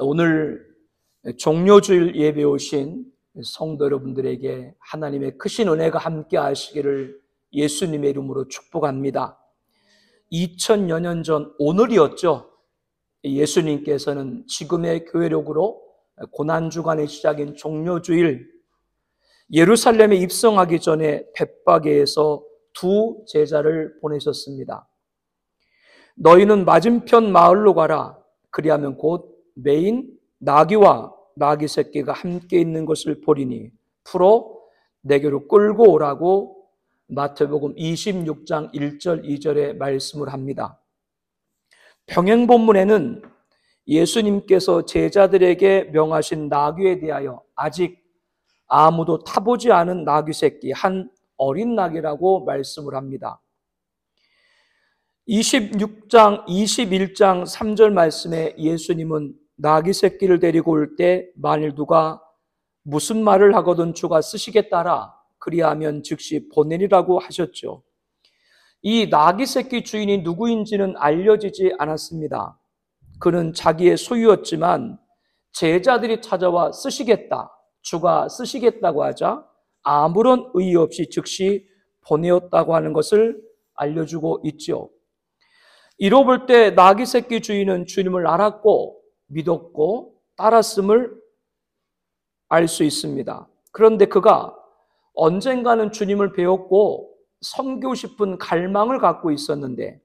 오늘 종료주일 예배 오신 성도 여러분들에게 하나님의 크신 은혜가 함께 하시기를 예수님의 이름으로 축복합니다. 2000여 년 전 오늘이었죠. 예수님께서는 지금의 교회력으로 고난주간의 시작인 종료주일 예루살렘에 입성하기 전에 벳바게에서 두 제자를 보내셨습니다. 너희는 맞은편 마을로 가라. 그리하면 곧 매인 나귀와 나귀 새끼가 함께 있는 것을 보리니 풀어 내게로 끌고 오라고 마태복음 26장 1절 2절에 말씀을 합니다. 병행본문에는 예수님께서 제자들에게 명하신 나귀에 대하여 아직 아무도 타보지 않은 나귀 새끼 한 어린 나귀라고 말씀을 합니다. 26장 21장 3절 말씀에 예수님은 나귀 새끼를 데리고 올 때 만일 누가 무슨 말을 하거든 주가 쓰시겠다라 그리하면 즉시 보내리라고 하셨죠. 이 나귀 새끼 주인이 누구인지는 알려지지 않았습니다. 그는 자기의 소유였지만 제자들이 찾아와 쓰시겠다, 주가 쓰시겠다고 하자 아무런 의의 없이 즉시 보내었다고 하는 것을 알려주고 있죠. 이로 볼 때 나귀 새끼 주인은 주님을 알았고 믿었고 따랐음을 알 수 있습니다. 그런데 그가 언젠가는 주님을 배웠고 섬기고 싶은 갈망을 갖고 있었는데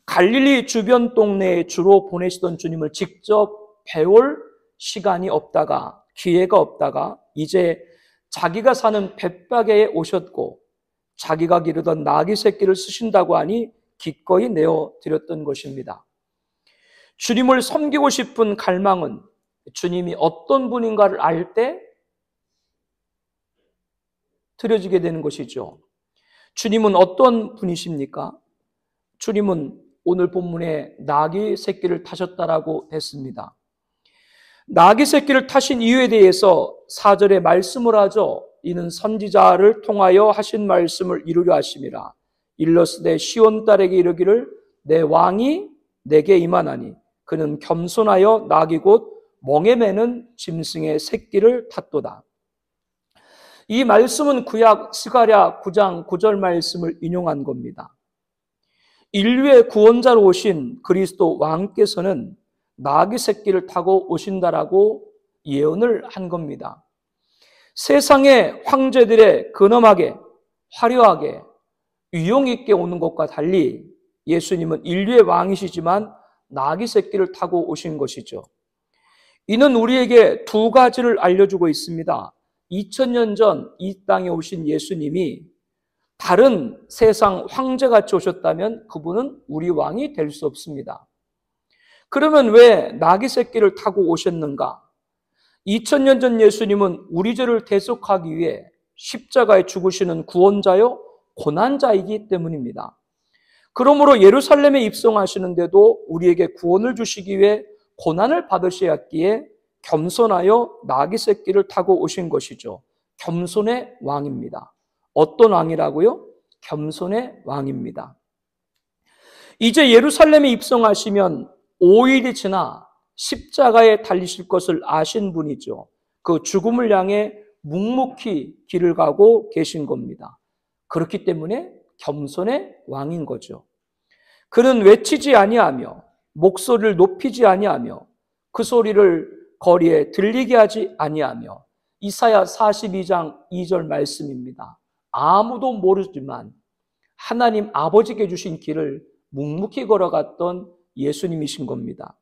갈릴리 주변 동네에 주로 보내시던 주님을 직접 배울 시간이 없다가 기회가 없다가 이제 자기가 사는 벳바게에 오셨고 자기가 기르던 나귀 새끼를 쓰신다고 하니 기꺼이 내어드렸던 것입니다. 주님을 섬기고 싶은 갈망은 주님이 어떤 분인가를 알 때 드려지게 되는 것이죠. 주님은 어떤 분이십니까? 주님은 오늘 본문에 나귀 새끼를 타셨다라고 했습니다. 나귀 새끼를 타신 이유에 대해서 4절에 말씀을 하죠. 이는 선지자를 통하여 하신 말씀을 이루려 하심이라. 일러스되 시온 딸에게 이르기를 내 왕이 내게 임하나니 그는 겸손하여 나귀 곧 멍에 매는 짐승의 새끼를 탔도다. 이 말씀은 구약 스가랴 9장 9절 말씀을 인용한 겁니다. 인류의 구원자로 오신 그리스도 왕께서는 나귀 새끼를 타고 오신다라고 예언을 한 겁니다. 세상의 황제들의 근엄하게 화려하게 위용 있게 오는 것과 달리 예수님은 인류의 왕이시지만 나귀 새끼를 타고 오신 것이죠. 이는 우리에게 두 가지를 알려주고 있습니다. 2000년 전 이 땅에 오신 예수님이 다른 세상 황제같이 오셨다면 그분은 우리 왕이 될 수 없습니다. 그러면 왜 나귀 새끼를 타고 오셨는가? 2000년 전 예수님은 우리 죄를 대속하기 위해 십자가에 죽으시는 구원자요 고난자이기 때문입니다. 그러므로 예루살렘에 입성하시는데도 우리에게 구원을 주시기 위해 고난을 받으셔야 했기에 겸손하여 나귀 새끼를 타고 오신 것이죠. 겸손의 왕입니다. 어떤 왕이라고요? 겸손의 왕입니다. 이제 예루살렘에 입성하시면 5일이 지나 십자가에 달리실 것을 아신 분이죠. 그 죽음을 향해 묵묵히 길을 가고 계신 겁니다. 그렇기 때문에 겸손의 왕인 거죠. 그는 외치지 아니하며 목소리를 높이지 아니하며 그 소리를 거리에 들리게 하지 아니하며 이사야 42장 2절 말씀입니다. 아무도 모르지만 하나님 아버지께 주신 길을 묵묵히 걸어갔던 예수님이신 겁니다.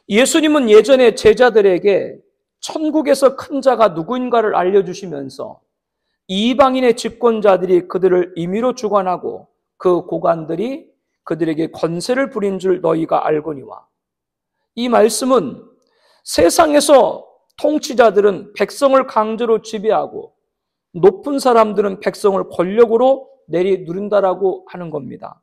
예수님은 예전에 제자들에게 천국에서 큰 자가 누구인가를 알려주시면서 이방인의 집권자들이 그들을 임의로 주관하고 그 고관들이 그들에게 권세를 부린 줄 너희가 알거니와. 이 말씀은 세상에서 통치자들은 백성을 강제로 지배하고 높은 사람들은 백성을 권력으로 내리누른다라고 하는 겁니다.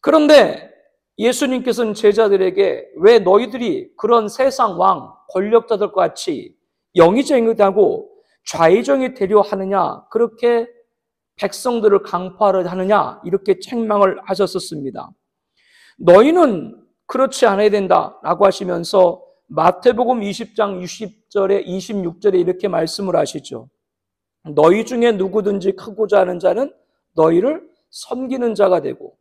그런데 예수님께서는 제자들에게 왜 너희들이 그런 세상 왕, 권력자들과 같이 영의정의하고 좌의정이 되려 하느냐, 그렇게 백성들을 강포하려 하느냐, 이렇게 책망을 하셨었습니다. 너희는 그렇지 않아야 된다라고 하시면서 마태복음 20장 60절에 26절에 이렇게 말씀을 하시죠. 너희 중에 누구든지 크고자 하는 자는 너희를 섬기는 자가 되고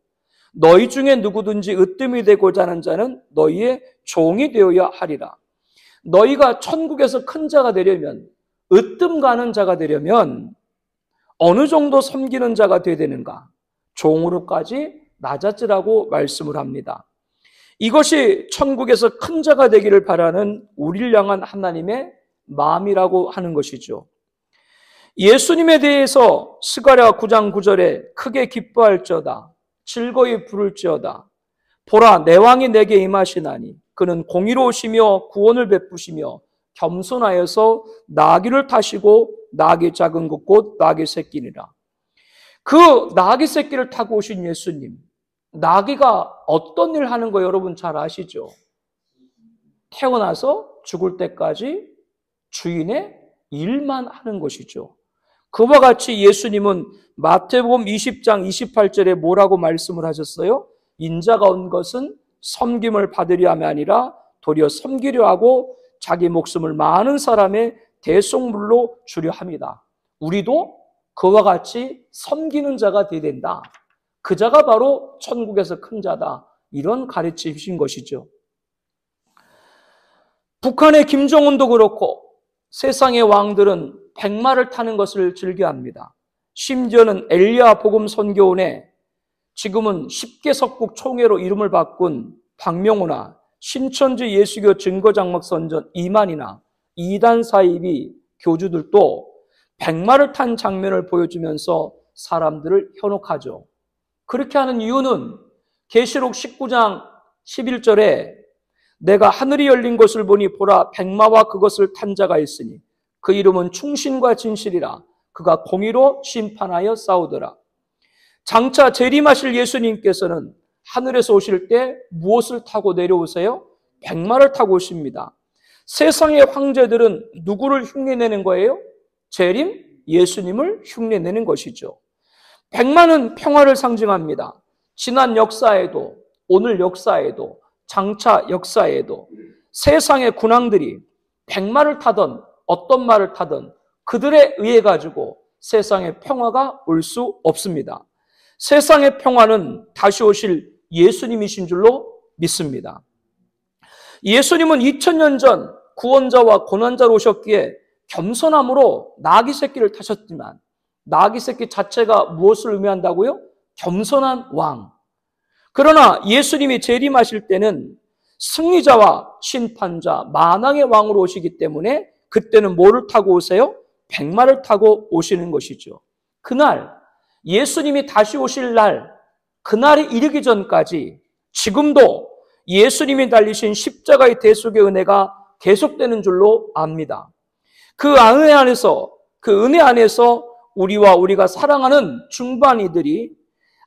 너희 중에 누구든지 으뜸이 되고자 하는 자는 너희의 종이 되어야 하리라. 너희가 천국에서 큰 자가 되려면, 으뜸 가는 자가 되려면 어느 정도 섬기는 자가 되어야 되는가? 종으로까지 낮아지라고 말씀을 합니다. 이것이 천국에서 큰 자가 되기를 바라는 우리를 향한 하나님의 마음이라고 하는 것이죠. 예수님에 대해서 스가랴 9장 9절에 크게 기뻐할지어다 즐거이 부를지어다 보라 내 왕이 내게 임하시나니 그는 공의로우시며 구원을 베푸시며 겸손하여서 나귀를 타시고 나귀 작은 것 곧 나귀 새끼니라. 그 나귀 새끼를 타고 오신 예수님, 나귀가 어떤 일을 하는 거 여러분 잘 아시죠? 태어나서 죽을 때까지 주인의 일만 하는 것이죠. 그와 같이 예수님은 마태복음 20장 28절에 뭐라고 말씀을 하셨어요? 인자가 온 것은 섬김을 받으려 함이 아니라 도리어 섬기려 하고 자기 목숨을 많은 사람의 대속물로 주려 합니다. 우리도 그와 같이 섬기는 자가 되어야 된다. 그 자가 바로 천국에서 큰 자다. 이런 가르치신 것이죠. 북한의 김정은도 그렇고 세상의 왕들은 백마를 타는 것을 즐겨합니다. 심지어는 엘리야 복음 선교원에 지금은 10개 석국 총회로 이름을 바꾼 박명호나 신천지 예수교 증거장막 선전 이만이나 이단 사이비 교주들도 백마를 탄 장면을 보여주면서 사람들을 현혹하죠. 그렇게 하는 이유는 계시록 19장 11절에 내가 하늘이 열린 것을 보니 보라 백마와 그것을 탄 자가 있으니 그 이름은 충신과 진실이라 그가 공의로 심판하여 싸우더라. 장차 재림하실 예수님께서는 하늘에서 오실 때 무엇을 타고 내려오세요? 백마를 타고 오십니다. 세상의 황제들은 누구를 흉내내는 거예요? 재림 예수님을 흉내내는 것이죠. 백마는 평화를 상징합니다. 지난 역사에도 오늘 역사에도 장차 역사에도 세상의 군왕들이 백마를 타던 어떤 말을 타던 그들에 의해 가지고 세상에 평화가 올 수 없습니다. 세상의 평화는 다시 오실 예수님이신 줄로 믿습니다. 예수님은 2000년 전 구원자와 고난자로 오셨기에 겸손함으로 나귀 새끼를 타셨지만 나귀 새끼 자체가 무엇을 의미한다고요? 겸손한 왕. 그러나 예수님이 재림하실 때는 승리자와 심판자, 만왕의 왕으로 오시기 때문에 그때는 뭐를 타고 오세요? 백마를 타고 오시는 것이죠. 그날 예수님이 다시 오실 날, 그날이 이르기 전까지 지금도 예수님이 달리신 십자가의 대속의 은혜가 계속되는 줄로 압니다. 그 은혜 안에서 우리와 우리가 사랑하는 중반이들이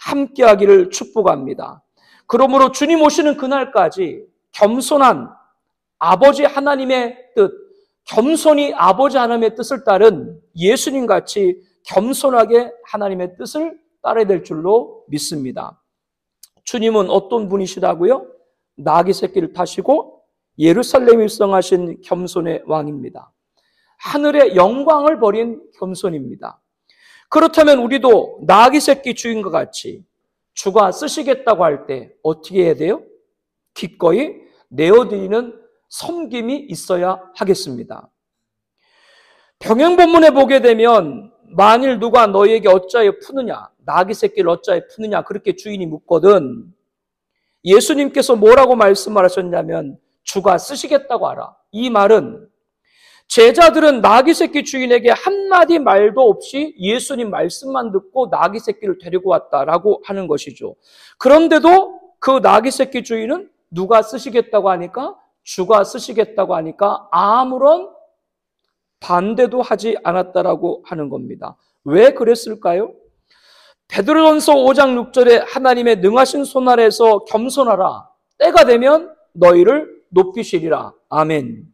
함께하기를 축복합니다. 그러므로 주님 오시는 그날까지 겸손한 아버지 하나님의 뜻, 겸손히 아버지 하나님의 뜻을 따른 예수님같이 겸손하게 하나님의 뜻을 따라야 될 줄로 믿습니다. 주님은 어떤 분이시라고요? 나귀 새끼를 타시고 예루살렘에 입성하신 겸손의 왕입니다. 하늘의 영광을 버린 겸손입니다. 그렇다면 우리도 나귀 새끼 주인과 같이 주가 쓰시겠다고 할 때 어떻게 해야 돼요? 기꺼이 내어드리는 섬김이 있어야 하겠습니다. 병행 본문에 보게 되면 만일 누가 너희에게 어찌하여 푸느냐, 나귀 새끼를 어찌하여 푸느냐 그렇게 주인이 묻거든 예수님께서 뭐라고 말씀하셨냐면 주가 쓰시겠다고 하라. 이 말은 제자들은 나귀 새끼 주인에게 한마디 말도 없이 예수님 말씀만 듣고 나귀 새끼를 데리고 왔다라고 하는 것이죠. 그런데도 그 나귀 새끼 주인은 누가 쓰시겠다고 하니까 주가 쓰시겠다고 하니까 아무런 반대도 하지 않았다라고 하는 겁니다. 왜 그랬을까요? 베드로전서 5장 6절에 하나님의 능하신 손 아래에서 겸손하라. 때가 되면 너희를 높이시리라. 아멘.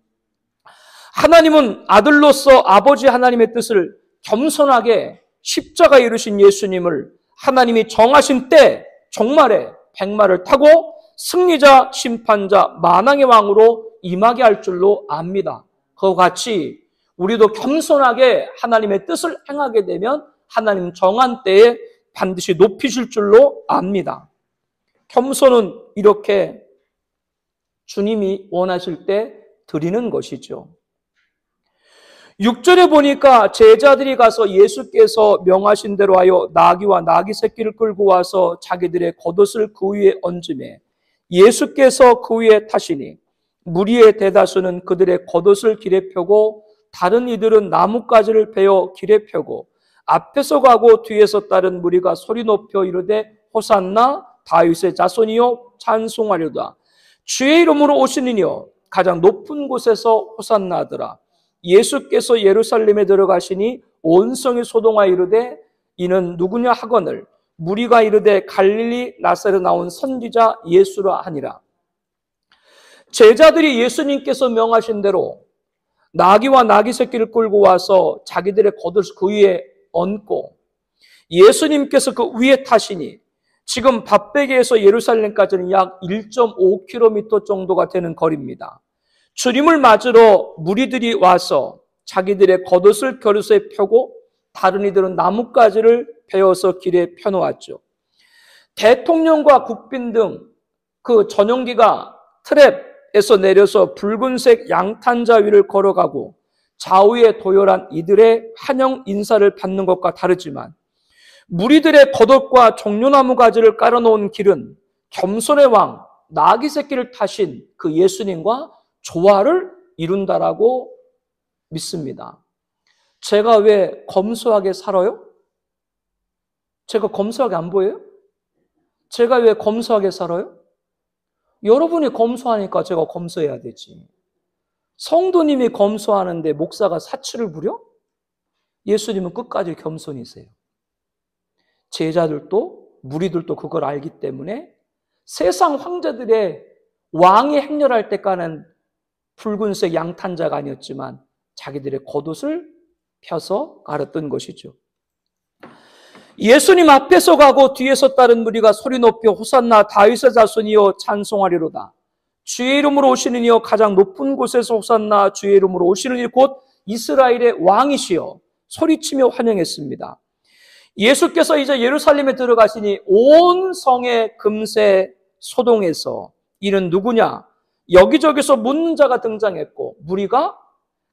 하나님은 아들로서 아버지 하나님의 뜻을 겸손하게 십자가에 이르신 예수님을 하나님이 정하신 때 종말에 백마를 타고 승리자, 심판자, 만왕의 왕으로 임하게 할 줄로 압니다. 그와 같이 우리도 겸손하게 하나님의 뜻을 행하게 되면 하나님 정한 때에 반드시 높이실 줄로 압니다. 겸손은 이렇게 주님이 원하실 때 드리는 것이죠. 6절에 보니까 제자들이 가서 예수께서 명하신 대로 하여 나귀와 나귀 새끼를 끌고 와서 자기들의 겉옷을 그 위에 얹으매 예수께서 그 위에 타시니 무리의 대다수는 그들의 겉옷을 길에 펴고 다른 이들은 나뭇가지를 베어 길에 펴고 앞에서 가고 뒤에서 따른 무리가 소리 높여 이르되 호산나 다윗의 자손이여 찬송하려다 주의 이름으로 오시느니여 가장 높은 곳에서 호산나 하더라. 예수께서 예루살렘에 들어가시니 온 성이 소동하여 이르되 이는 누구냐 하거늘 무리가 이르되 갈릴리 나사렛 나온 선지자 예수라 하니라. 제자들이 예수님께서 명하신 대로 나귀와 나귀 새끼를 끌고 와서 자기들의 겉옷을 그 위에 얹고 예수님께서 그 위에 타시니 지금 밧베개에서 예루살렘까지는 약 1.5km 정도가 되는 거리입니다. 주님을 맞으러 무리들이 와서 자기들의 겉옷을 겨루서에 펴고 다른 이들은 나뭇가지를 베어서 길에 펴놓았죠. 대통령과 국빈 등 그 전용기가 트랩에서 내려서 붉은색 양탄자 위를 걸어가고 좌우에 도열한 이들의 환영 인사를 받는 것과 다르지만 무리들의 겉옷과 종려나무 가지를 깔아놓은 길은 겸손의 왕 나귀 새끼를 타신 그 예수님과 조화를 이룬다라고 믿습니다. 제가 왜 검소하게 살아요? 제가 검소하게 안 보여요? 제가 왜 검소하게 살아요? 여러분이 검소하니까 제가 검소해야 되지. 성도님이 검소하는데 목사가 사치를 부려? 예수님은 끝까지 겸손이세요. 제자들도 무리들도 그걸 알기 때문에 세상 황제들의 왕이 행렬할 때까지는 붉은색 양탄자가 아니었지만 자기들의 겉옷을 펴서 갈았던 것이죠. 예수님 앞에서 가고 뒤에서 따른 무리가 소리 높여 호산나 다윗의 자손이여 찬송하리로다. 주의 이름으로 오시는 이여 가장 높은 곳에서 호산나 주의 이름으로 오시는 이 곧 이스라엘의 왕이시여 소리치며 환영했습니다. 예수께서 이제 예루살렘에 들어가시니 온 성의 금세 소동해서 이는 누구냐? 여기저기서 묻는 자가 등장했고 무리가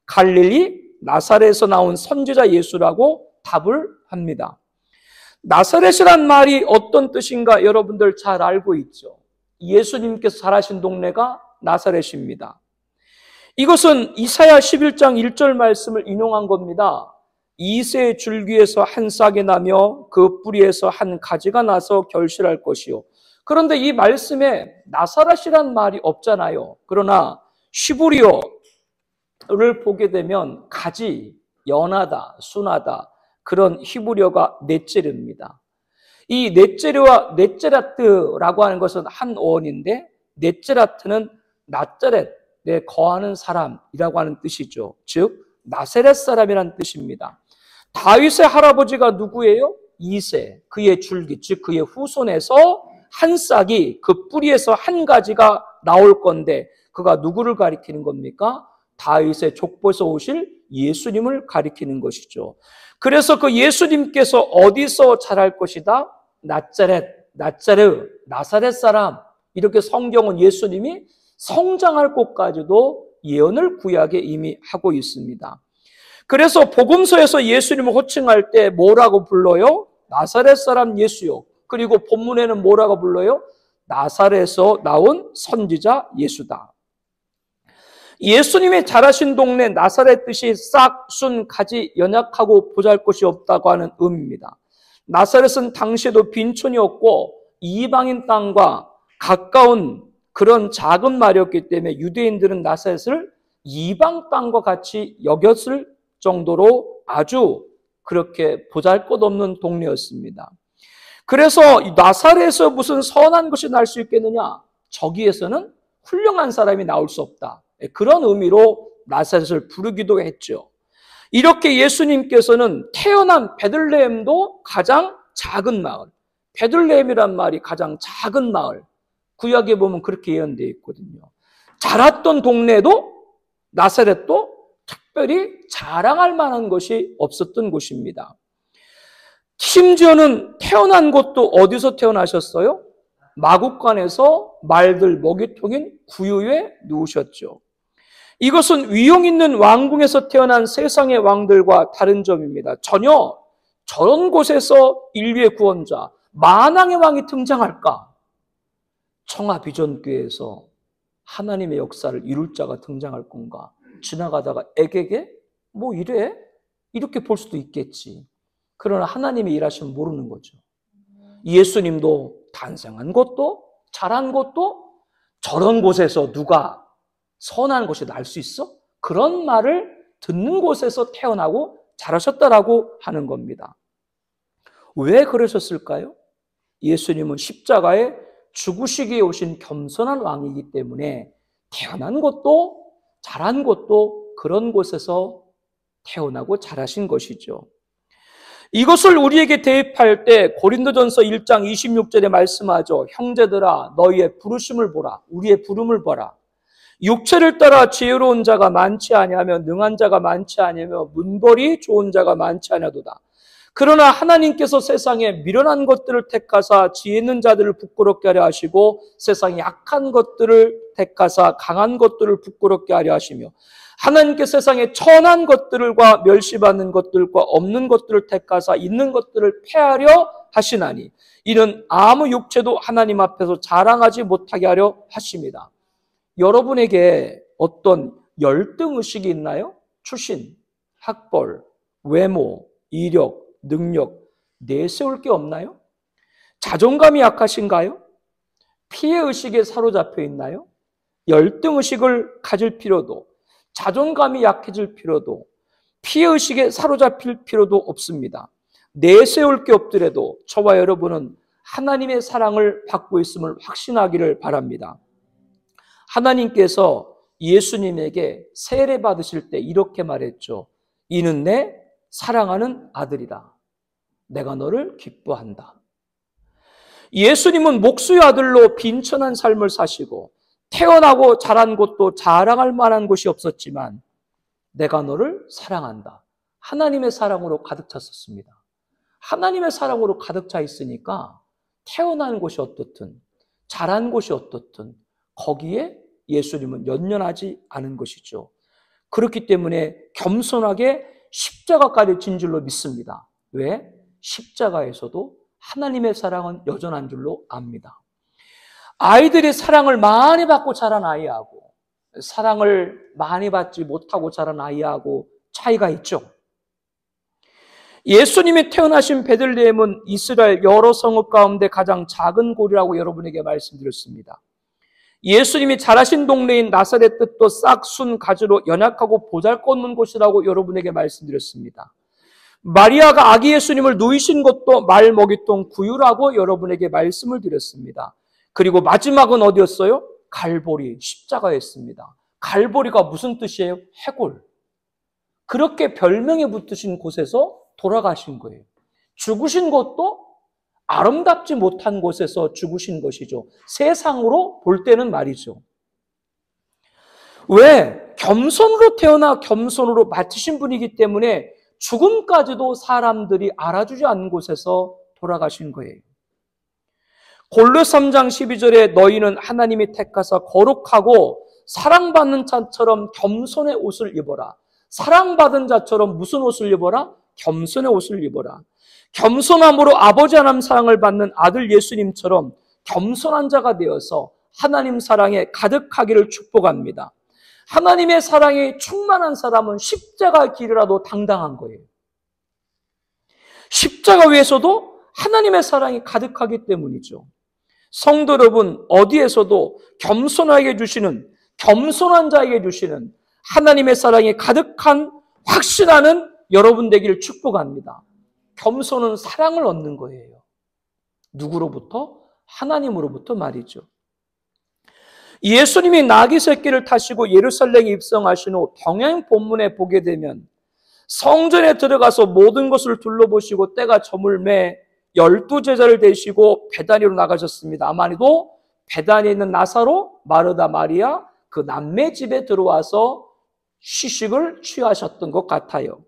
갈릴리 나사렛에서 나온 선지자 예수라고 답을 합니다. 나사렛이란 말이 어떤 뜻인가 여러분들 잘 알고 있죠. 예수님께서 자라신 동네가 나사렛입니다. 이것은 이사야 11장 1절 말씀을 인용한 겁니다. 이새의 줄기에서 한 싹이 나며 그 뿌리에서 한 가지가 나서 결실할 것이요. 그런데 이 말씀에 나사렛이란 말이 없잖아요. 그러나 시브리어를 보게 되면 가지, 연하다, 순하다 그런 히브리어가 넷제르입니다. 이 넷제르와 넷제라트라고 하는 것은 한 어원인데 넷제라트는 나자렛에 거하는 사람이라고 하는 뜻이죠. 즉 나사렛 사람이라는 뜻입니다. 다윗의 할아버지가 누구예요? 이새, 그의 줄기, 즉 그의 후손에서 한 싹이 그 뿌리에서 한 가지가 나올 건데 그가 누구를 가리키는 겁니까? 다윗의 족보에서 오실 예수님을 가리키는 것이죠. 그래서 그 예수님께서 어디서 자랄 것이다? 나사렛 사람. 이렇게 성경은 예수님이 성장할 곳까지도 예언을 구약에 이미 하고 있습니다. 그래서 복음서에서 예수님을 호칭할 때 뭐라고 불러요? 나사렛 사람 예수요. 그리고 본문에는 뭐라고 불러요? 나사렛에서 나온 선지자 예수다. 예수님의 자라신 동네 나사렛 뜻이 싹, 순, 가지, 연약하고 보잘것이 없다고 하는 의미입니다. 나사렛은 당시에도 빈촌이었고 이방인 땅과 가까운 그런 작은 말이었기 때문에 유대인들은 나사렛을 이방 땅과 같이 여겼을 정도로 아주 그렇게 보잘것없는 동네였습니다. 그래서 나사렛에서 무슨 선한 것이 날 수 있겠느냐? 저기에서는 훌륭한 사람이 나올 수 없다. 그런 의미로 나사렛을 부르기도 했죠. 이렇게 예수님께서는 태어난 베들레헴도 가장 작은 마을, 베들레헴이란 말이 가장 작은 마을, 구약에 보면 그렇게 예언되어 있거든요. 자랐던 동네도 나사렛도 특별히 자랑할 만한 것이 없었던 곳입니다. 심지어는 태어난 곳도 어디서 태어나셨어요? 마구간에서 말들 먹이통인 구유에 누우셨죠. 이것은 위용 있는 왕궁에서 태어난 세상의 왕들과 다른 점입니다. 전혀 저런 곳에서 인류의 구원자, 만왕의 왕이 등장할까? 청하비전교회에서 하나님의 역사를 이룰 자가 등장할 건가? 지나가다가 에게게? 뭐 이래? 이렇게 볼 수도 있겠지. 그러나 하나님의 일하시면 모르는 거죠. 예수님도 탄생한 곳도 자란 곳도 저런 곳에서 누가 선한 곳이 날 수 있어? 그런 말을 듣는 곳에서 태어나고 자라셨다라고 하는 겁니다. 왜 그러셨을까요? 예수님은 십자가에 죽으시기에 오신 겸손한 왕이기 때문에 태어난 곳도 자란 곳도 그런 곳에서 태어나고 자라신 것이죠. 이것을 우리에게 대입할 때 고린도전서 1장 26절에 말씀하죠. 형제들아 너희의 부르심을 보라. 우리의 부름을 보라. 육체를 따라 지혜로운 자가 많지 아니하며 능한 자가 많지 아니하며 문벌이 좋은 자가 많지 아니하도다. 그러나 하나님께서 세상에 미련한 것들을 택하사 지혜 있는 자들을 부끄럽게 하려 하시고 세상에 약한 것들을 택하사 강한 것들을 부끄럽게 하려 하시며 하나님께 세상에 천한 것들과 멸시받는 것들과 없는 것들을 택하사 있는 것들을 폐하려 하시나니 이는 아무 육체도 하나님 앞에서 자랑하지 못하게 하려 하십니다. 여러분에게 어떤 열등의식이 있나요? 출신, 학벌, 외모, 이력, 능력 내세울 게 없나요? 자존감이 약하신가요? 피해의식에 사로잡혀 있나요? 열등의식을 가질 필요도 자존감이 약해질 필요도 피해의식에 사로잡힐 필요도 없습니다. 내세울 게 없더라도 저와 여러분은 하나님의 사랑을 받고 있음을 확신하기를 바랍니다. 하나님께서 예수님에게 세례 받으실 때 이렇게 말했죠. 이는 내 사랑하는 아들이다. 내가 너를 기뻐한다. 예수님은 목수의 아들로 빈천한 삶을 사시고 태어나고 자란 곳도 자랑할 만한 곳이 없었지만 내가 너를 사랑한다. 하나님의 사랑으로 가득 찼었습니다. 하나님의 사랑으로 가득 차 있으니까 태어난 곳이 어떻든 자란 곳이 어떻든 거기에 예수님은 연연하지 않은 것이죠. 그렇기 때문에 겸손하게 십자가까지 진 줄로 믿습니다. 왜? 십자가에서도 하나님의 사랑은 여전한 줄로 압니다. 아이들이 사랑을 많이 받고 자란 아이하고 사랑을 많이 받지 못하고 자란 아이하고 차이가 있죠. 예수님이 태어나신 베들레헴은 이스라엘 여러 성읍 가운데 가장 작은 고리라고 여러분에게 말씀드렸습니다. 예수님이 자라신 동네인 나사렛 뜻도 싹순 가지로 연약하고 보잘것없는 곳이라고 여러분에게 말씀드렸습니다. 마리아가 아기 예수님을 누이신 것도 말 먹이통 구유라고 여러분에게 말씀을 드렸습니다. 그리고 마지막은 어디였어요? 갈보리, 십자가였습니다. 갈보리가 무슨 뜻이에요? 해골. 그렇게 별명이 붙으신 곳에서 돌아가신 거예요. 죽으신 것도 아름답지 못한 곳에서 죽으신 것이죠. 세상으로 볼 때는 말이죠. 왜? 겸손으로 태어나 겸손으로 마치신 분이기 때문에 죽음까지도 사람들이 알아주지 않는 곳에서 돌아가신 거예요. 골로새 3장 12절에 너희는 하나님이 택하사 거룩하고 사랑받는 자처럼 겸손의 옷을 입어라. 사랑받은 자처럼 무슨 옷을 입어라? 겸손의 옷을 입어라. 겸손함으로 아버지 하나님 사랑을 받는 아들 예수님처럼 겸손한 자가 되어서 하나님 사랑에 가득하기를 축복합니다. 하나님의 사랑이 충만한 사람은 십자가 길이라도 당당한 거예요. 십자가 위에서도 하나님의 사랑이 가득하기 때문이죠. 성도 여러분, 어디에서도 겸손하게 주시는, 겸손한 자에게 주시는 하나님의 사랑이 가득한 확신하는 여러분 되기를 축복합니다. 겸손은 사랑을 얻는 거예요. 누구로부터? 하나님으로부터 말이죠. 예수님이 나귀 새끼를 타시고 예루살렘에 입성하신 후 병행 본문에 보게 되면 성전에 들어가서 모든 것을 둘러보시고 때가 저물매 12제자를 데리시고 베다니로 나가셨습니다. 아마도 베다니에 있는 나사로, 마르다, 마리아 그 남매 집에 들어와서 휴식을 취하셨던 것 같아요.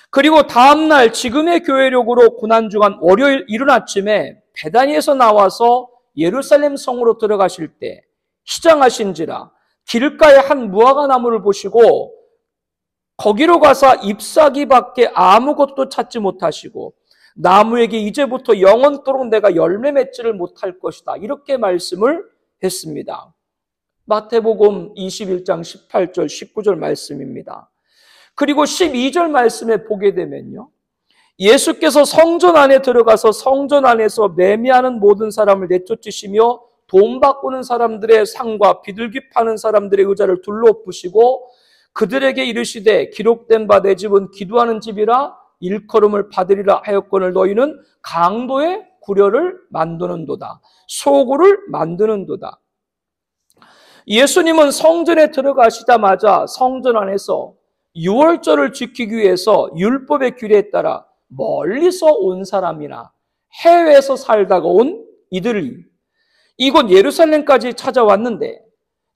그리고 다음날 지금의 교회력으로 고난주간 월요일 이른 아침에 베다니에서 나와서 예루살렘 성으로 들어가실 때 시장하신지라 길가에 한 무화과 나무를 보시고 거기로 가서 잎사귀밖에 아무것도 찾지 못하시고 나무에게 이제부터 영원토록 내가 열매 맺지를 못할 것이다, 이렇게 말씀을 했습니다. 마태복음 21장 18절 19절 말씀입니다. 그리고 12절 말씀에 보게 되면요, 예수께서 성전 안에 들어가서 성전 안에서 매매하는 모든 사람을 내쫓으시며 돈 바꾸는 사람들의 상과 비둘기 파는 사람들의 의자를 둘러엎으시고 그들에게 이르시되 기록된 바 내 집은 기도하는 집이라 일컬음을 받으리라 하였거늘 너희는 강도의 구려를 만드는도다, 소굴을 만드는도다. 예수님은 성전에 들어가시자마자 성전 안에서 유월절을 지키기 위해서 율법의 규례에 따라 멀리서 온 사람이나 해외에서 살다가 온 이들이 이곳 예루살렘까지 찾아왔는데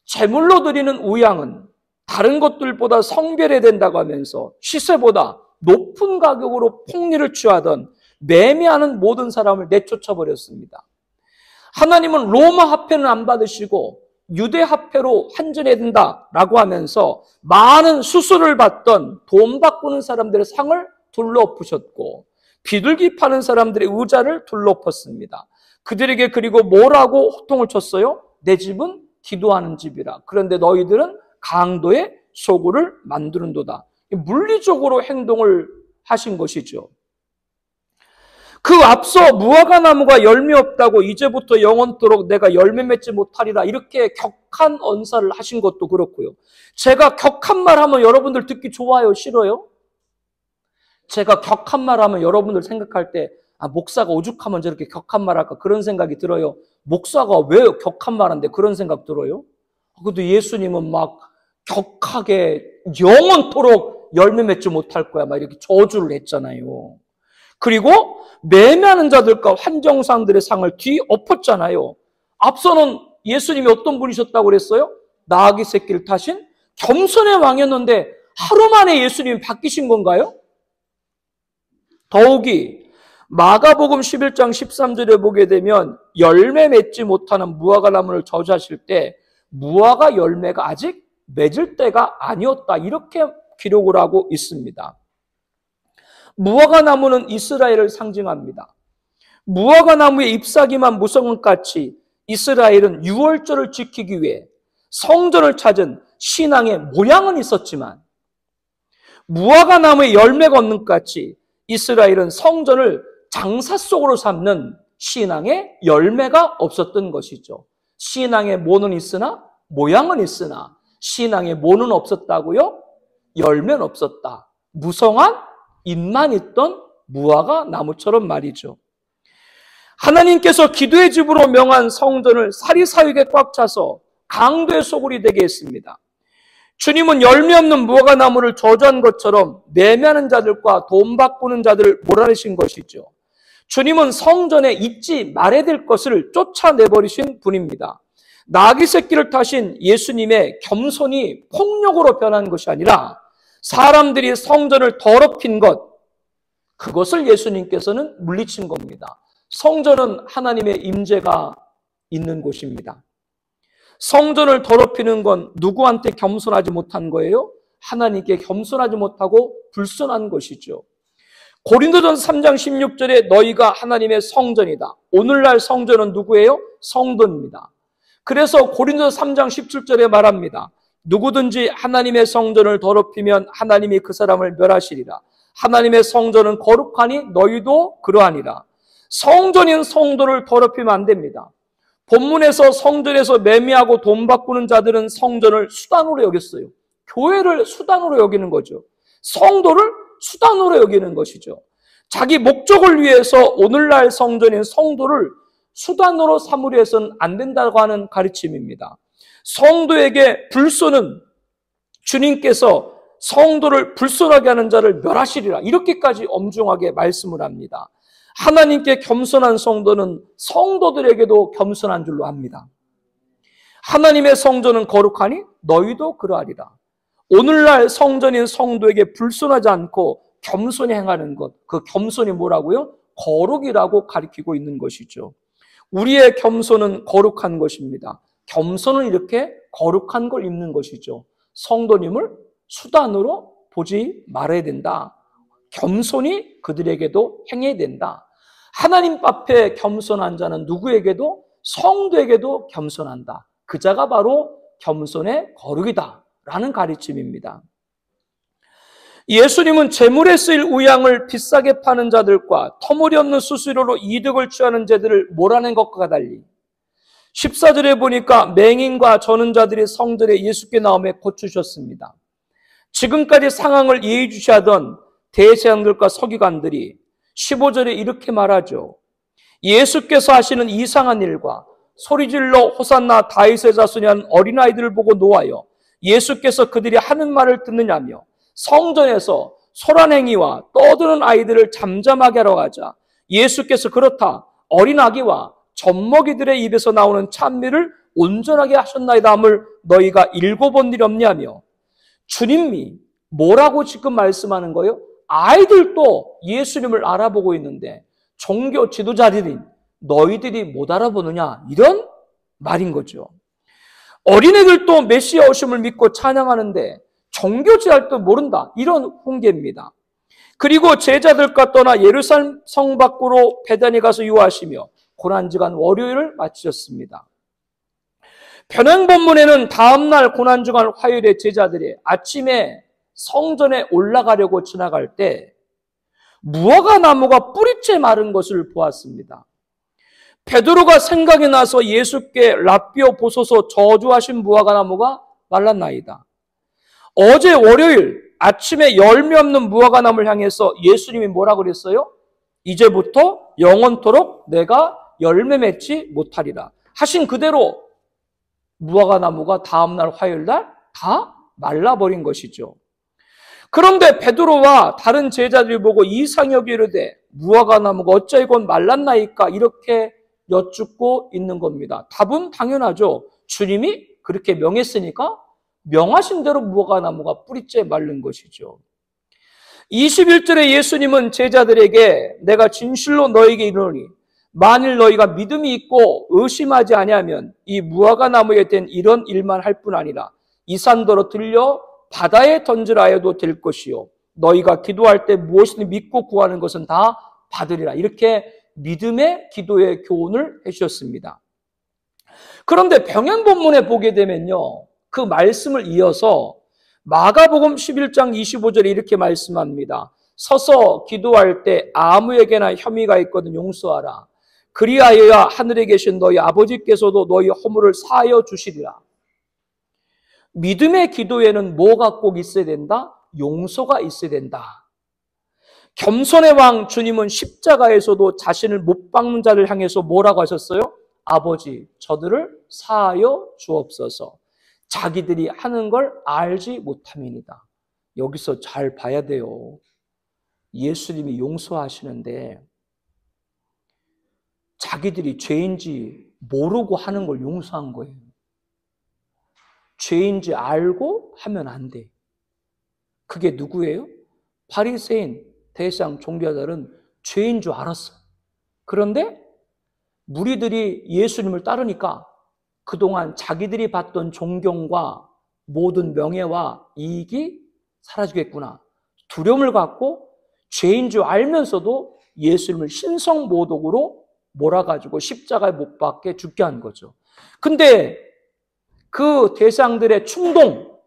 제물로 드리는 우양은 다른 것들보다 성별해야 된다고 하면서 시세보다 높은 가격으로 폭리를 취하던 매매하는 모든 사람을 내쫓아 버렸습니다. 하나님은 로마 화폐는 안 받으시고 유대 화폐로 환전해야 된다라고 하면서 많은 수수를 받던 돈 바꾸는 사람들의 상을 둘러엎으셨고 비둘기 파는 사람들의 의자를 둘러엎었습니다. 그들에게 그리고 뭐라고 호통을 쳤어요? 내 집은 기도하는 집이라. 그런데 너희들은 강도의 소굴을 만드는도다. 물리적으로 행동을 하신 것이죠. 그 앞서 무화과 나무가 열매 없다고 이제부터 영원토록 내가 열매 맺지 못하리라, 이렇게 격한 언사를 하신 것도 그렇고요. 제가 격한 말 하면 여러분들 듣기 좋아요, 싫어요? 제가 격한 말 하면 여러분들 생각할 때 목사가 오죽하면 저렇게 격한 말 할까, 그런 생각이 들어요. 목사가 왜 격한 말 한데 그런 생각 들어요? 근데 예수님은 막 격하게 영원토록 열매 맺지 못할 거야 막 이렇게 저주를 했잖아요. 그리고 매매하는 자들과 환정상들의 상을 뒤엎었잖아요. 앞서는 예수님이 어떤 분이셨다고 그랬어요? 나귀 새끼를 타신 겸손의 왕이었는데 하루 만에 예수님이 바뀌신 건가요? 더욱이 마가복음 11장 13절에 보게 되면 열매 맺지 못하는 무화과 나무를 저주하실 때 무화과 열매가 아직 맺을 때가 아니었다, 이렇게 기록을 하고 있습니다. 무화과 나무는 이스라엘을 상징합니다. 무화과 나무의 잎사귀만 무성한 같이 이스라엘은 유월절을 지키기 위해 성전을 찾은 신앙의 모양은 있었지만 무화과 나무의 열매가 없는 같이 이스라엘은 성전을 장사 속으로 삼는 신앙의 열매가 없었던 것이죠. 신앙의 모는 있으나 모양은 있으나 신앙의 모는 없었다고요? 열매는 없었다. 무성한 잎만 있던 무화과 나무처럼 말이죠. 하나님께서 기도의 집으로 명한 성전을 사리사욕에 꽉 차서 강도의 소굴이 되게 했습니다. 주님은 열매 없는 무화과 나무를 저주한 것처럼 매매하는 자들과 돈 바꾸는 자들을 몰아내신 것이죠. 주님은 성전에 잊지 말아야 될 것을 쫓아내버리신 분입니다. 나귀 새끼를 타신 예수님의 겸손이 폭력으로 변한 것이 아니라 사람들이 성전을 더럽힌 것, 그것을 예수님께서는 물리친 겁니다. 성전은 하나님의 임재가 있는 곳입니다. 성전을 더럽히는 건 누구한테 겸손하지 못한 거예요? 하나님께 겸손하지 못하고 불순한 것이죠. 고린도전서 3장 16절에 너희가 하나님의 성전이다. 오늘날 성전은 누구예요? 성도입니다. 그래서 고린도전서 3장 17절에 말합니다. 누구든지 하나님의 성전을 더럽히면 하나님이 그 사람을 멸하시리라. 하나님의 성전은 거룩하니 너희도 그러하니라. 성전인 성도를 더럽히면 안 됩니다. 본문에서 성전에서 매매하고 돈 바꾸는 자들은 성전을 수단으로 여겼어요. 교회를 수단으로 여기는 거죠. 성도를 수단으로 여기는 것이죠. 자기 목적을 위해서 오늘날 성전인 성도를 수단으로 삼으려 해서는 안 된다고 하는 가르침입니다. 성도에게 불손은 주님께서 성도를 불손하게 하는 자를 멸하시리라, 이렇게까지 엄중하게 말씀을 합니다. 하나님께 겸손한 성도는 성도들에게도 겸손한 줄로 압니다. 하나님의 성전은 거룩하니 너희도 그러하리라. 오늘날 성전인 성도에게 불순하지 않고 겸손히 행하는 것, 그 겸손이 뭐라고요? 거룩이라고 가리키고 있는 것이죠. 우리의 겸손은 거룩한 것입니다. 겸손은 이렇게 거룩한 걸 입는 것이죠. 성도님을 수단으로 보지 말아야 된다. 겸손히 그들에게도 행해야 된다. 하나님 앞에 겸손한 자는 누구에게도, 성도에게도 겸손한다. 그 자가 바로 겸손의 거룩이다 라는 가르침입니다. 예수님은 재물에 쓰일 우양을 비싸게 파는 자들과 터무니없는 수수료로 이득을 취하는 자들을 몰아낸 것과 달리 14절에 보니까 맹인과 저는 자들이 성전에 예수께 나오며 고치셨습니다. 지금까지 상황을 예의주시하던 대제사장들과 서기관들이 15절에 이렇게 말하죠. 예수께서 하시는 이상한 일과 소리질러 호산나 다윗의 자손이 한 어린아이들을 보고 노하여 예수께서 그들이 하는 말을 듣느냐며 성전에서 소란행위와 떠드는 아이들을 잠잠하게 하러 가자 예수께서 그렇다 어린아기와 젖먹이들의 입에서 나오는 찬미를 온전하게 하셨나이다 함을 너희가 읽어본 일이 없냐며 주님이 뭐라고 지금 말씀하는 거예요? 아이들도 예수님을 알아보고 있는데 종교 지도자들인 너희들이 못 알아보느냐 이런 말인 거죠. 어린애들도 메시아 오심을 믿고 찬양하는데 종교 지도자도 모른다 이런 훈계입니다. 그리고 제자들과 떠나 예루살렘 성 밖으로 베다니 가서 유하시며 고난주간 월요일을 마치셨습니다. 변형 본문에는 다음날 고난주간 화요일에 제자들이 아침에 성전에 올라가려고 지나갈 때 무화과 나무가 뿌리째 마른 것을 보았습니다. 베드로가 생각이 나서 예수께 라삐어 보소서 저주하신 무화과 나무가 말랐나이다. 어제 월요일 아침에 열매 없는 무화과 나무를 향해서 예수님이 뭐라고 그랬어요? 이제부터 영원토록 내가 열매 맺지 못하리라 하신 그대로 무화과 나무가 다음날 화요일날 다 말라버린 것이죠. 그런데 베드로와 다른 제자들이 보고 이상히 여겨 이르되 무화과 나무가 어찌하여 말랐나이까 이렇게 여쭙고 있는 겁니다. 답은 당연하죠. 주님이 그렇게 명했으니까 명하신 대로 무화과 나무가 뿌리째 마른 것이죠. 21절에 예수님은 제자들에게 내가 진실로 너에게 이르노니 만일 너희가 믿음이 있고 의심하지 아니하면 이 무화과 나무에 된 이런 일만 할 뿐 아니라 이 산더러 들려 바다에 던지라 해도 될 것이요 너희가 기도할 때 무엇이든 믿고 구하는 것은 다 받으리라. 이렇게 믿음의 기도의 교훈을 해주셨습니다. 그런데 병행 본문에 보게 되면요 그 말씀을 이어서 마가복음 11장 25절에 이렇게 말씀합니다. 서서 기도할 때 아무에게나 혐의가 있거든 용서하라. 그리하여야 하늘에 계신 너희 아버지께서도 너희 허물을 사하여 주시리라. 믿음의 기도에는 뭐가 꼭 있어야 된다? 용서가 있어야 된다. 겸손의 왕 주님은 십자가에서도 자신을 못 박는 자를 향해서 뭐라고 하셨어요? 아버지, 저들을 사하여 주옵소서. 자기들이 하는 걸 알지 못함이니이다. 여기서 잘 봐야 돼요. 예수님이 용서하시는데 자기들이 죄인지 모르고 하는 걸 용서한 거예요. 죄인지 알고 하면 안 돼. 그게 누구예요? 바리새인, 대제사장, 종교자들은 죄인 줄 알았어. 그런데 무리들이 예수님을 따르니까 그동안 자기들이 받던 존경과 모든 명예와 이익이 사라지겠구나. 두려움을 갖고 죄인 줄 알면서도 예수님을 신성모독으로 몰아가지고 십자가에 못 박게 죽게 한 거죠. 근데 그 대상들의 충동,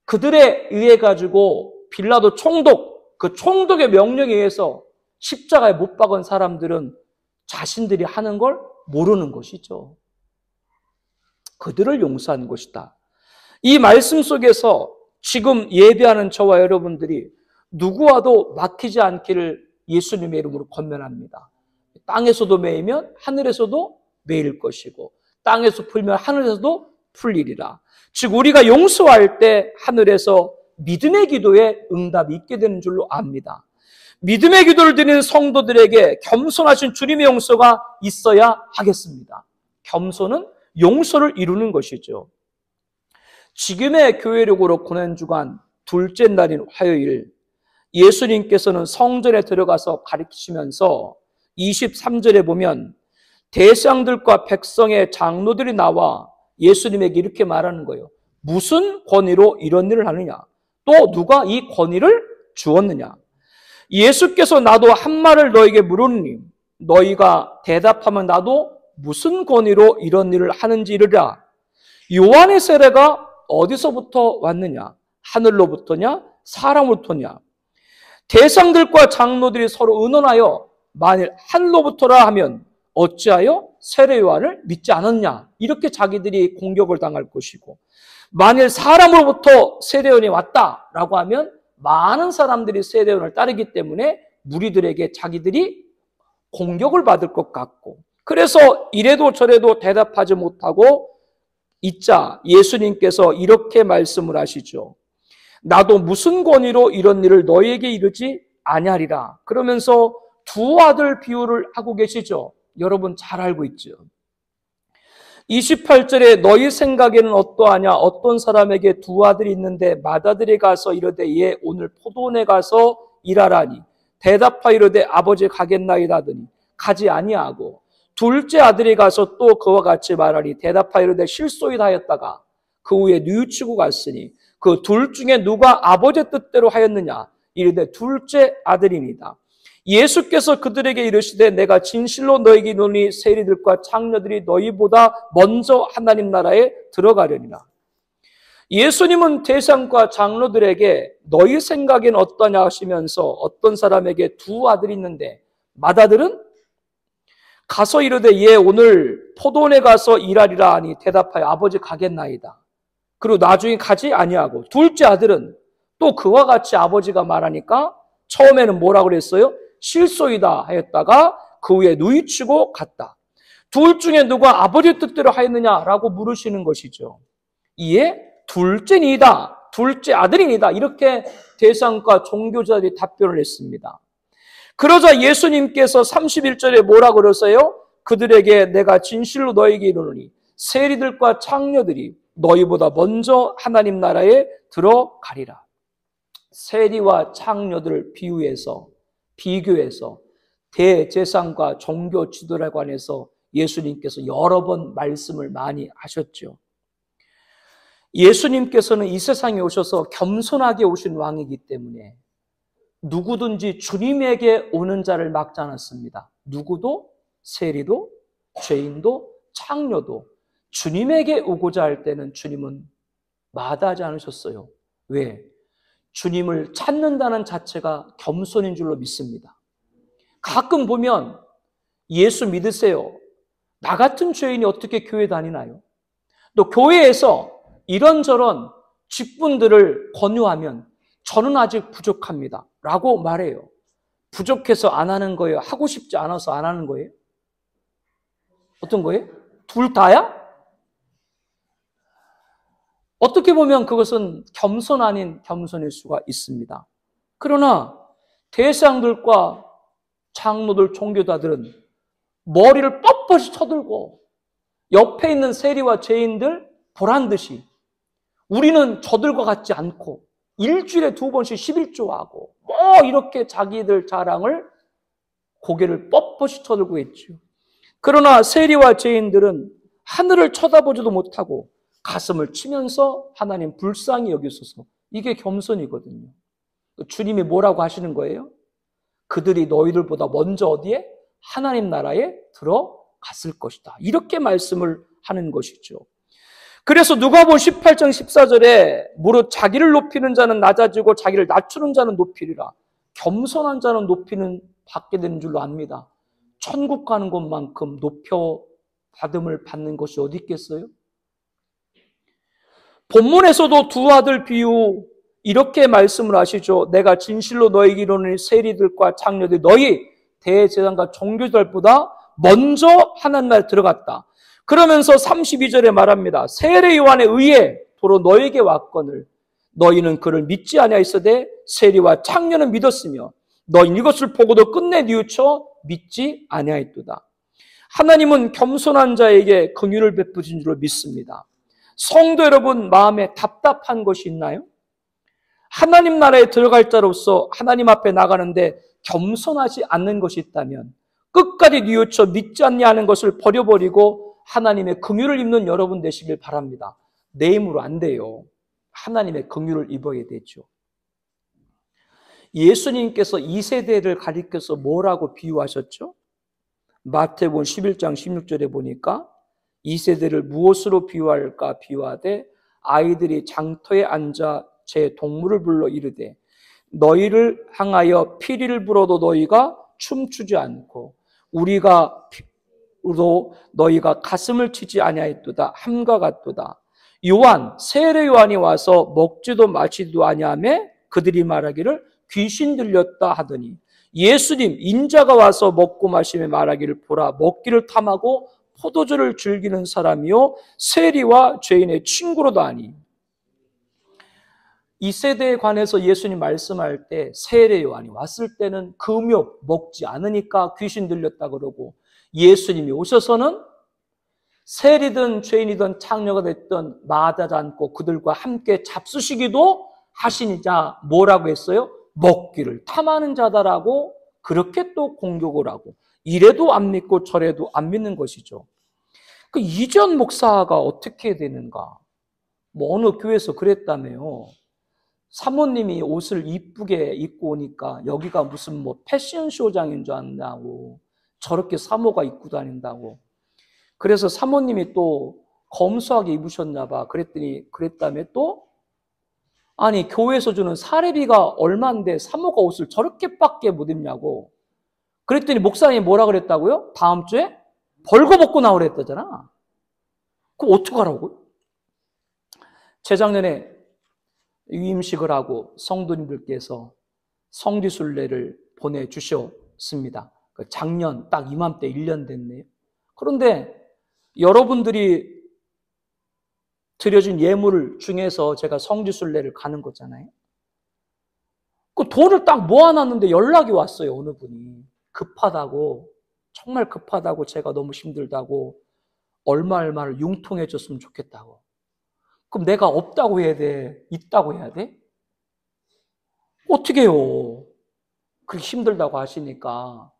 그들에 의해 가지고 빌라도 총독, 그 총독의 명령에 의해서 십자가에 못 박은 사람들은 자신들이 하는 걸 모르는 것이죠. 그들을 용서한 것이다. 이 말씀 속에서 지금 예배하는 저와 여러분들이 누구와도 막히지 않기를 예수님의 이름으로 권면합니다. 땅에서도 매이면 하늘에서도 매일 것이고 땅에서 풀면 하늘에서도 풀리리라. 즉 우리가 용서할 때 하늘에서 믿음의 기도에 응답이 있게 되는 줄로 압니다. 믿음의 기도를 드리는 성도들에게 겸손하신 주님의 용서가 있어야 하겠습니다. 겸손은 용서를 이루는 것이죠. 지금의 교회력으로 고난주간 둘째 날인 화요일, 예수님께서는 성전에 들어가서 가르치시면서 23절에 보면 대상들과 백성의 장로들이 나와 예수님에게 이렇게 말하는 거예요. 무슨 권위로 이런 일을 하느냐? 또 누가 이 권위를 주었느냐? 예수께서 나도 한 말을 너에게 물으니 너희가 대답하면 나도 무슨 권위로 이런 일을 하는지 이르라. 요한의 세례가 어디서부터 왔느냐? 하늘로부터냐? 사람으로부터냐? 대상들과 장로들이 서로 의논하여 만일 하늘로부터라 하면 어찌하여 세례 요한을 믿지 않았냐? 이렇게 자기들이 공격을 당할 것이고, 만일 사람으로부터 세례 요한이 왔다라고 하면 많은 사람들이 세례 요한을 따르기 때문에 무리들에게 자기들이 공격을 받을 것 같고, 그래서 이래도 저래도 대답하지 못하고 있자 예수님께서 이렇게 말씀을 하시죠. 나도 무슨 권위로 이런 일을 너희에게 이르지 아니하리라. 그러면서 두 아들 비유를 하고 계시죠. 여러분 잘 알고 있죠. 28절에 너희 생각에는 어떠하냐? 어떤 사람에게 두 아들이 있는데 맏아들이 가서 이르되 얘 오늘 포도원에 가서 일하라니 대답하여 이르되 아버지 가겠나이다 하더니 가지 아니하고, 둘째 아들이 가서 또 그와 같이 말하니 대답하여 이르되 실소이다 하였다가 그 후에 뉘우치고 갔으니 그 둘 중에 누가 아버지의 뜻대로 하였느냐? 이르되 둘째 아들입니다. 예수께서 그들에게 이르시되 내가 진실로 너에게 이르노니 세리들과 창녀들이 너희보다 먼저 하나님 나라에 들어가려니라. 예수님은 대상과 장로들에게 너희 생각엔 어떠냐 하시면서 어떤 사람에게 두 아들이 있는데 맏아들은 가서 이르되 얘 오늘 포도원에 가서 일하리라 하니 대답하여 아버지 가겠나이다. 그리고 나중에 가지 아니하고, 둘째 아들은 또 그와 같이 아버지가 말하니까 처음에는 뭐라고 그랬어요? 실소이다 하였다가 그 후에 누이치고 갔다. 둘 중에 누가 아버지 뜻대로 하였느냐라고 물으시는 것이죠. 이에 둘째니다, 둘째 아들이니다, 이렇게 대상과 종교자들이 답변을 했습니다. 그러자 예수님께서 31절에 뭐라고 그러세요? 그들에게 내가 진실로 너에게 이르노니 세리들과 창녀들이 너희보다 먼저 하나님 나라에 들어가리라. 세리와 창녀들을 비교해서 대제사장과 종교 지도에 관해서 예수님께서 여러 번 말씀을 많이 하셨죠. 예수님께서는 이 세상에 오셔서 겸손하게 오신 왕이기 때문에 누구든지 주님에게 오는 자를 막지 않았습니다. 누구도, 세리도, 죄인도, 창녀도 주님에게 오고자 할 때는 주님은 마다하지 않으셨어요. 왜? 주님을 찾는다는 자체가 겸손인 줄로 믿습니다. 가끔 보면 예수 믿으세요. 나 같은 죄인이 어떻게 교회 다니나요? 또 교회에서 이런저런 직분들을 권유하면 저는 아직 부족합니다 라고 말해요. 부족해서 안 하는 거예요? 하고 싶지 않아서 안 하는 거예요? 어떤 거예요? 둘 다야? 어떻게 보면 그것은 겸손 아닌 겸손일 수가 있습니다. 그러나 대상들과 장로들, 종교자들은 머리를 뻣뻣이 쳐들고 옆에 있는 세리와 죄인들 보란듯이 우리는 저들과 같지 않고 일주일에 2번씩 11조하고 이렇게 자기들 자랑을 고개를 뻣뻣이 쳐들고 있죠. 그러나 세리와 죄인들은 하늘을 쳐다보지도 못하고 가슴을 치면서 하나님 불쌍히 여기소서. 이게 겸손이거든요. 주님이 뭐라고 하시는 거예요? 그들이 너희들보다 먼저 어디에? 하나님 나라에 들어갔을 것이다. 이렇게 말씀을 하는 것이죠. 그래서 누가복음 18장 14절에 무릇 자기를 높이는 자는 낮아지고 자기를 낮추는 자는 높이리라. 겸손한 자는 높이는 받게 되는 줄로 압니다. 천국 가는 것만큼 높여받음을 받는 것이 어디 있겠어요? 본문에서도 두 아들 비유 이렇게 말씀을 하시죠. 내가 진실로 너에게 이르노니 세리들과 창녀들이 너희 대제사장과 종교들보다 먼저 하나님 나라에 들어갔다. 그러면서 32절에 말합니다. 세례 요한에 의해 도로 너에게 왔거늘 너희는 그를 믿지 아니하였으되 세리와 창녀는 믿었으며 너희는 이것을 보고도 끝내 뉘우쳐 믿지 아니하였도다. 하나님은 겸손한 자에게 긍휼을 베푸신 줄로 믿습니다. 성도 여러분, 마음에 답답한 것이 있나요? 하나님 나라에 들어갈 자로서 하나님 앞에 나가는데 겸손하지 않는 것이 있다면 끝까지 뉘우쳐 믿지 않냐 하는 것을 버려버리고 하나님의 긍휼을 입는 여러분 되시길 바랍니다. 내 힘으로 안 돼요. 하나님의 긍휼을 입어야 되죠. 예수님께서 이 세대를 가리켜서 뭐라고 비유하셨죠? 마태복음 11장 16절에 보니까 이 세대를 무엇으로 비유할까 비유하되 아이들이 장터에 앉아 제 동물을 불러 이르되 너희를 향하여 피리를 불어도 너희가 춤추지 않고 우리가 로 너희가 가슴을 치지 아니하였도다 함과 같도다. 요한 세례 요한이 와서 먹지도 마시지도 아니하며 그들이 말하기를 귀신 들렸다 하더니 예수님 인자가 와서 먹고 마시며 말하기를 보라 먹기를 탐하고 포도주를 즐기는 사람이요 세리와 죄인의 친구로다 하니. 이 세대에 관해서 예수님 말씀할 때 세례 요한이 왔을 때는 금욕 먹지 않으니까 귀신 들렸다 그러고 예수님이 오셔서는 세리든 죄인이든 창녀가 됐든 마다하지 않고 그들과 함께 잡수시기도 하시니자 뭐라고 했어요? 먹기를 탐하는 자다라고 그렇게 또 공격을 하고 이래도 안 믿고 저래도 안 믿는 것이죠. 그 이전 목사가 어떻게 되는가? 뭐 어느 교회에서 그랬다며요. 사모님이 옷을 이쁘게 입고 오니까 여기가 무슨 뭐 패션쇼장인 줄 안다고 저렇게 사모가 입고 다닌다고. 그래서 사모님이 또 검소하게 입으셨나 봐. 그랬다며 또 아니 교회에서 주는 사례비가 얼마인데 사모가 옷을 저렇게밖에 못 입냐고. 그랬더니 목사님이 뭐라 그랬다고요? 다음 주에 벌거벗고 나오라 했다잖아. 그럼 어떡하라고요? 재작년에 유임식을 하고 성도님들께서 성지순례를 보내주셨습니다. 작년 딱 이맘때 1년 됐네요. 그런데 여러분들이 드려준 예물 중에서 제가 성지순례를 가는 거잖아요. 그 돈을 딱 모아놨는데 연락이 왔어요. 어느 분이 급하다고, 정말 급하다고, 제가 너무 힘들다고 얼마를 융통해 줬으면 좋겠다고. 그럼 내가 없다고 해야 돼? 있다고 해야 돼? 어떻게 해요? 그렇게 힘들다고 하시니까.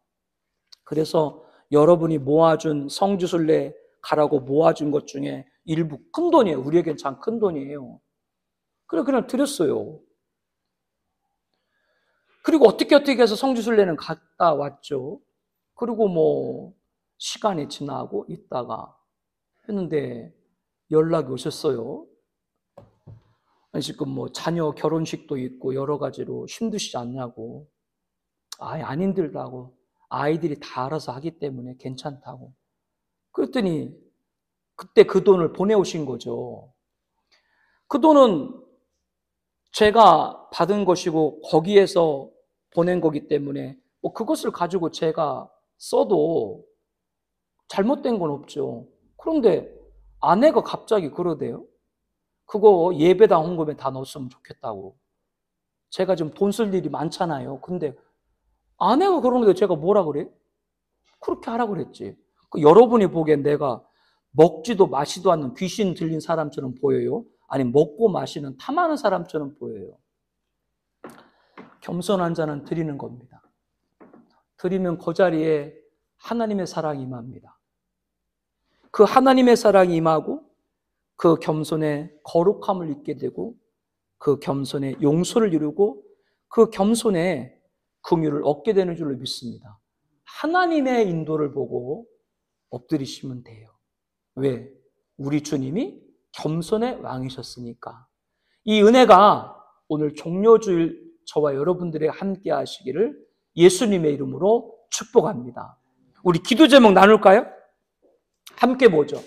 그래서 여러분이 모아준 성지순례 가라고 모아준 것 중에 일부 큰 돈이에요. 우리에겐 참 큰 돈이에요. 그래 그냥 드렸어요. 그리고 어떻게 해서 성지순례는 갔다 왔죠. 그리고 뭐 시간이 지나고 있다가 했는데 연락이 오셨어요. 지금 뭐 자녀 결혼식도 있고 여러 가지로 힘드시지 않냐고. 안 힘들다고. 아이들이 다 알아서 하기 때문에 괜찮다고. 그랬더니 그때 그 돈을 보내오신 거죠. 그 돈은 제가 받은 것이고 거기에서 보낸 거기 때문에 뭐 그것을 가지고 제가 써도 잘못된 건 없죠. 그런데 아내가 갑자기 그러대요. 그거 예배당 헌금에 다 넣었으면 좋겠다고. 제가 지금 돈 쓸 일이 많잖아요. 근데 아내가 그러는데 제가 뭐라 그래? 그렇게 하라 그랬지. 여러분이 보기엔 내가 먹지도 마시도 않는 귀신 들린 사람처럼 보여요? 아니 먹고 마시는 탐하는 사람처럼 보여요? 겸손한 자는 드리는 겁니다. 드리면 그 자리에 하나님의 사랑이 임합니다. 그 하나님의 사랑이 임하고 그 겸손의 거룩함을 잊게 되고 그 겸손의 용서를 이루고 그 겸손의 긍휼을 얻게 되는 줄로 믿습니다. 하나님의 인도를 보고 엎드리시면 돼요. 왜? 우리 주님이 겸손의 왕이셨으니까. 이 은혜가 오늘 종료주일 저와 여러분들의 함께 하시기를 예수님의 이름으로 축복합니다. 우리 기도 제목 나눌까요? 함께 보죠.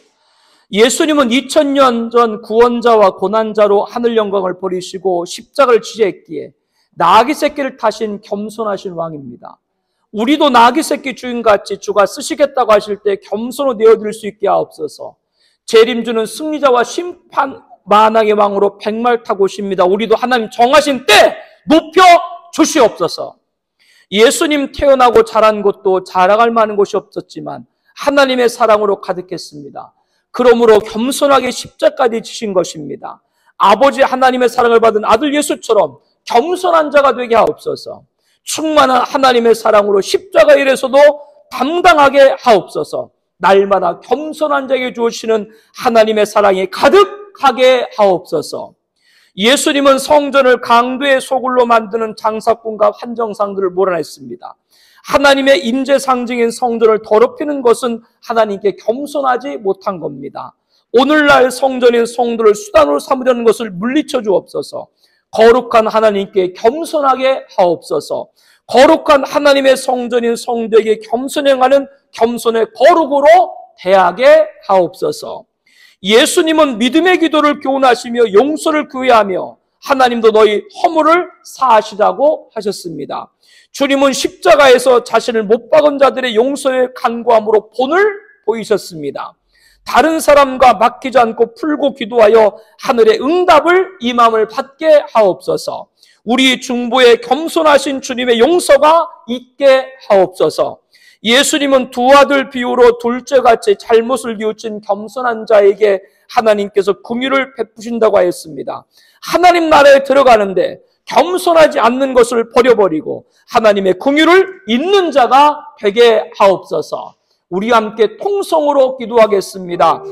예수님은 2000년 전 구원자와 고난자로 하늘 영광을 버리시고 십자가를 지셨기에 나귀 새끼를 타신 겸손하신 왕입니다. 우리도 나귀 새끼 주인같이 주가 쓰시겠다고 하실 때 겸손으로 내어드릴 수 있게 하옵소서. 재림주는 승리자와 심판 만왕의 왕으로 백말 타고 오십니다. 우리도 하나님 정하신 때 높여 주시옵소서. 예수님 태어나고 자란 곳도 자랑할 만한 곳이 없었지만 하나님의 사랑으로 가득했습니다. 그러므로 겸손하게 십자가까지 지신 것입니다. 아버지 하나님의 사랑을 받은 아들 예수처럼 겸손한 자가 되게 하옵소서. 충만한 하나님의 사랑으로 십자가 일에서도 담당하게 하옵소서. 날마다 겸손한 자에게 주시는 하나님의 사랑이 가득하게 하옵소서. 예수님은 성전을 강도의 소굴로 만드는 장사꾼과 환정상들을 몰아냈습니다. 하나님의 임재 상징인 성전을 더럽히는 것은 하나님께 겸손하지 못한 겁니다. 오늘날 성전인 성도를 수단으로 삼으려는 것을 물리쳐 주옵소서. 거룩한 하나님께 겸손하게 하옵소서. 거룩한 하나님의 성전인 성도에게 겸손행하는 겸손의 거룩으로 대하게 하옵소서. 예수님은 믿음의 기도를 교훈하시며 용서를 구해하며 하나님도 너희 허물을 사하시라고 하셨습니다. 주님은 십자가에서 자신을 못 박은 자들의 용서에 간구함으로 본을 보이셨습니다. 다른 사람과 맡기지 않고 풀고 기도하여 하늘의 응답을 이 마음을 받게 하옵소서. 우리 중보에 겸손하신 주님의 용서가 있게 하옵소서. 예수님은 두 아들 비유로 둘째같이 잘못을 뉘우친 겸손한 자에게 하나님께서 긍휼을 베푸신다고 하였습니다. 하나님 나라에 들어가는데 겸손하지 않는 것을 버려버리고 하나님의 긍휼을 있는 자가 되게 하옵소서. 우리 함께 통성으로 기도하겠습니다.